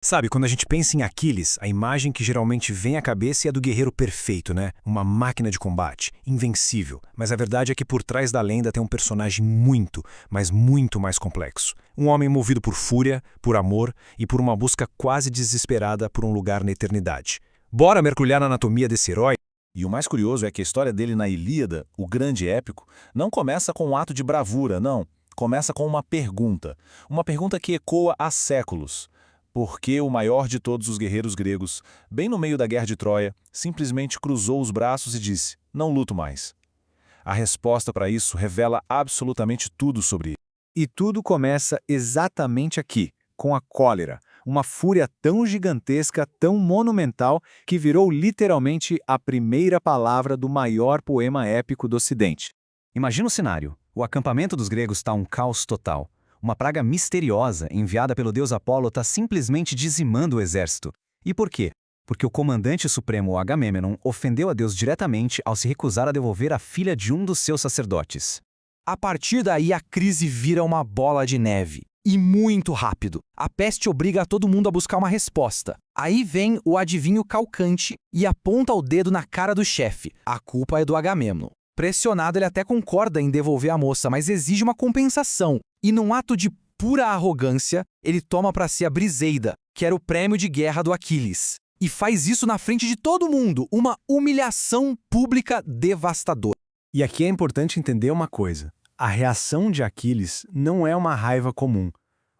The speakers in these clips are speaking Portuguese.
Sabe, quando a gente pensa em Aquiles, a imagem que geralmente vem à cabeça é a do guerreiro perfeito, né? Uma máquina de combate, invencível. Mas a verdade é que por trás da lenda tem um personagem muito, mas muito mais complexo. Um homem movido por fúria, por amor e por uma busca quase desesperada por um lugar na eternidade. Bora mergulhar na anatomia desse herói? E o mais curioso é que a história dele na Ilíada, o grande épico, não começa com um ato de bravura, não. Começa com uma pergunta. Uma pergunta que ecoa há séculos. Por que o maior de todos os guerreiros gregos, bem no meio da guerra de Troia, simplesmente cruzou os braços e disse: "Não luto mais"? A resposta para isso revela absolutamente tudo sobre ele. E tudo começa exatamente aqui, com a cólera, uma fúria tão gigantesca, tão monumental, que virou literalmente a primeira palavra do maior poema épico do Ocidente. Imagina o cenário. O acampamento dos gregos está um caos total. Uma praga misteriosa, enviada pelo deus Apolo, está simplesmente dizimando o exército. E por quê? Porque o comandante supremo Agamemnon ofendeu a Deus diretamente ao se recusar a devolver a filha de um dos seus sacerdotes. A partir daí, a crise vira uma bola de neve. E muito rápido. A peste obriga todo mundo a buscar uma resposta. Aí vem o adivinho Calcante e aponta o dedo na cara do chefe. A culpa é do Agamemnon. Pressionado, ele até concorda em devolver a moça, mas exige uma compensação. E num ato de pura arrogância, ele toma para si a Briseida, que era o prêmio de guerra do Aquiles. E faz isso na frente de todo mundo, uma humilhação pública devastadora. E aqui é importante entender uma coisa. A reação de Aquiles não é uma raiva comum.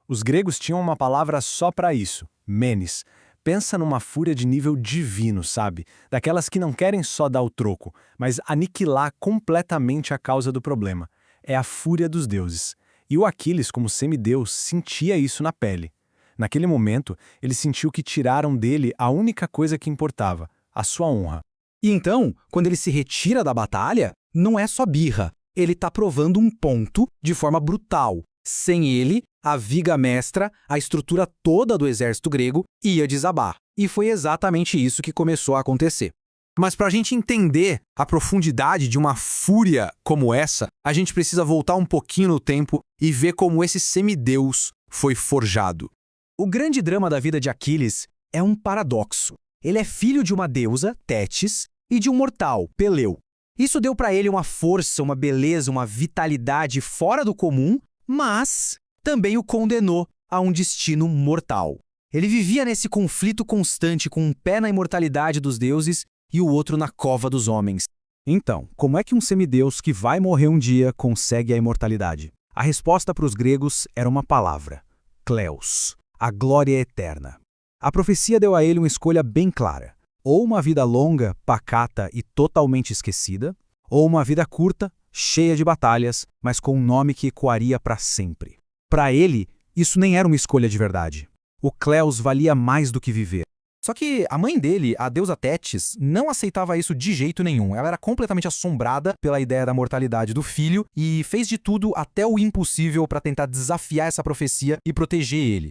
Os gregos tinham uma palavra só para isso, menes. Pensa numa fúria de nível divino, sabe? Daquelas que não querem só dar o troco, mas aniquilar completamente a causa do problema. É a fúria dos deuses. E o Aquiles, como semideus, sentia isso na pele. Naquele momento, ele sentiu que tiraram dele a única coisa que importava, a sua honra. E então, quando ele se retira da batalha, não é só birra. Ele está provando um ponto de forma brutal. Sem ele, a viga mestra, a estrutura toda do exército grego, ia desabar. E foi exatamente isso que começou a acontecer. Mas para a gente entender a profundidade de uma fúria como essa, a gente precisa voltar um pouquinho no tempo e ver como esse semideus foi forjado. O grande drama da vida de Aquiles é um paradoxo. Ele é filho de uma deusa, Tétis, e de um mortal, Peleu. Isso deu para ele uma força, uma beleza, uma vitalidade fora do comum, mas também o condenou a um destino mortal. Ele vivia nesse conflito constante com um pé na imortalidade dos deuses e o outro na cova dos homens. Então, como é que um semideus que vai morrer um dia consegue a imortalidade? A resposta para os gregos era uma palavra: Kleos, a glória eterna. A profecia deu a ele uma escolha bem clara: ou uma vida longa, pacata e totalmente esquecida, ou uma vida curta, cheia de batalhas, mas com um nome que ecoaria para sempre. Para ele, isso nem era uma escolha de verdade. O Kleos valia mais do que viver. Só que a mãe dele, a deusa Tétis, não aceitava isso de jeito nenhum. Ela era completamente assombrada pela ideia da mortalidade do filho e fez de tudo até o impossível para tentar desafiar essa profecia e proteger ele.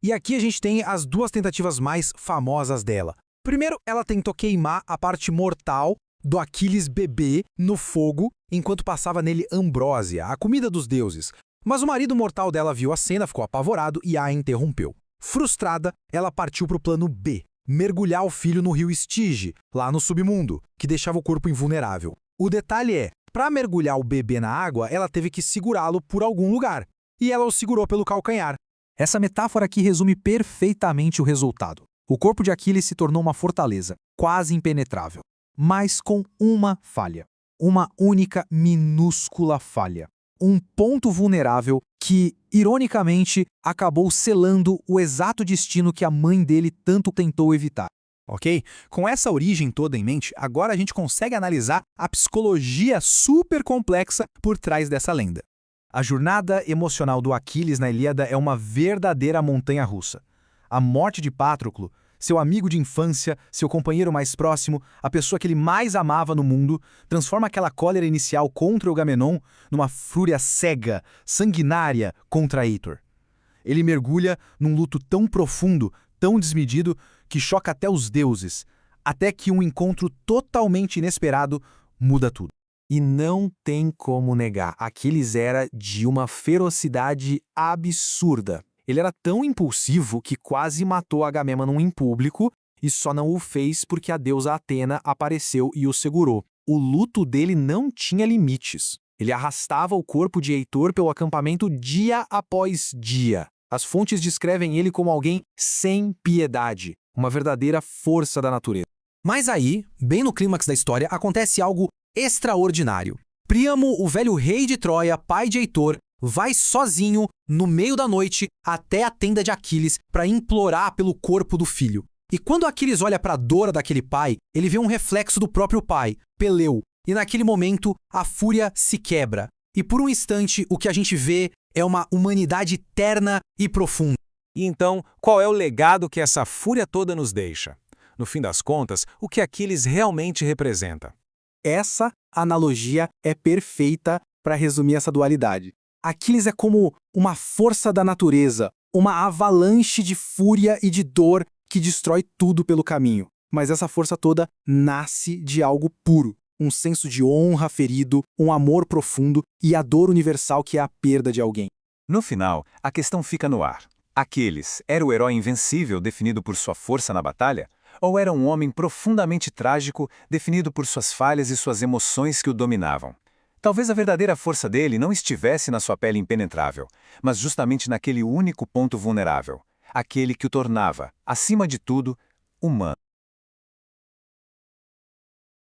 E aqui a gente tem as duas tentativas mais famosas dela. Primeiro, ela tentou queimar a parte mortal do Aquiles bebê no fogo, enquanto passava nele ambrósia, a comida dos deuses. Mas o marido mortal dela viu a cena, ficou apavorado e a interrompeu. Frustrada, ela partiu para o plano B, mergulhar o filho no rio Estige, lá no submundo, que deixava o corpo invulnerável. O detalhe é, para mergulhar o bebê na água, ela teve que segurá-lo por algum lugar, e ela o segurou pelo calcanhar. Essa metáfora aqui resume perfeitamente o resultado. O corpo de Aquiles se tornou uma fortaleza, quase impenetrável, mas com uma falha. Uma única, minúscula falha. Um ponto vulnerável que, ironicamente, acabou selando o exato destino que a mãe dele tanto tentou evitar. Ok? Com essa origem toda em mente, agora a gente consegue analisar a psicologia super complexa por trás dessa lenda. A jornada emocional do Aquiles na Ilíada é uma verdadeira montanha-russa. A morte de Patroclo, seu amigo de infância, seu companheiro mais próximo, a pessoa que ele mais amava no mundo, transforma aquela cólera inicial contra o Agamenon numa fúria cega, sanguinária contra Heitor. Ele mergulha num luto tão profundo, tão desmedido, que choca até os deuses, até que um encontro totalmente inesperado muda tudo. E não tem como negar, Aquiles era de uma ferocidade absurda. Ele era tão impulsivo que quase matou Agamemnon em público e só não o fez porque a deusa Atena apareceu e o segurou. O luto dele não tinha limites. Ele arrastava o corpo de Heitor pelo acampamento dia após dia. As fontes descrevem ele como alguém sem piedade, uma verdadeira força da natureza. Mas aí, bem no clímax da história, acontece algo extraordinário. Príamo, o velho rei de Troia, pai de Heitor, vai sozinho, no meio da noite, até a tenda de Aquiles para implorar pelo corpo do filho. E quando Aquiles olha para a dor daquele pai, ele vê um reflexo do próprio pai, Peleu. E naquele momento, a fúria se quebra. E por um instante, o que a gente vê é uma humanidade terna e profunda. E então, qual é o legado que essa fúria toda nos deixa? No fim das contas, o que Aquiles realmente representa? Essa analogia é perfeita para resumir essa dualidade. Aquiles é como uma força da natureza, uma avalanche de fúria e de dor que destrói tudo pelo caminho. Mas essa força toda nasce de algo puro, um senso de honra ferido, um amor profundo e a dor universal que é a perda de alguém. No final, a questão fica no ar. Aquiles era o herói invencível definido por sua força na batalha? Ou era um homem profundamente trágico definido por suas falhas e suas emoções que o dominavam? Talvez a verdadeira força dele não estivesse na sua pele impenetrável, mas justamente naquele único ponto vulnerável, aquele que o tornava, acima de tudo, humano.